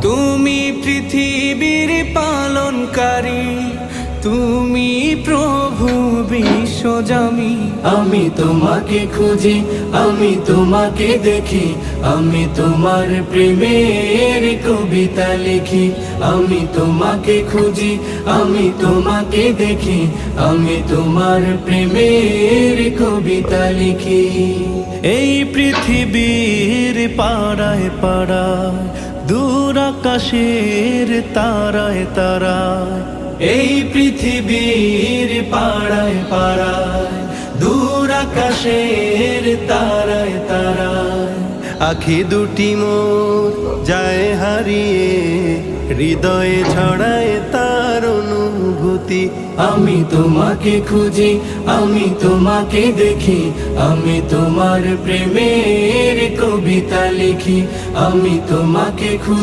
তুমি পৃথিবীর পালনকারী, তুমি প্রভু বিশ্বজামি। আমি তোমাকে খুঁজি, আমি তোমাকে দেখি, আমি তোমার প্রেমের কবিতা লিখি। আমি তোমাকে খুঁজি, আমি তোমাকে দেখি, আমি তোমার প্রেমের কবিতা লিখি। এই পৃথিবীর পাড়ায় পাড়ায়, দূর আকাশের তারায় তারায়, এই পৃথিবীর পাড়ায় পাড়ায়, দূর আকাশের তারায় তারায়, আখি দুটি মোর যায় হারিয়ে, হৃদয়ে ছড়ায় তার অনুভূতি। আমি তোমাকে খুঁজি, আমি তোমাকে দেখি, আমি তোমার প্রেমের কবিতা লিখি। আমি তোমাকে খুঁজি।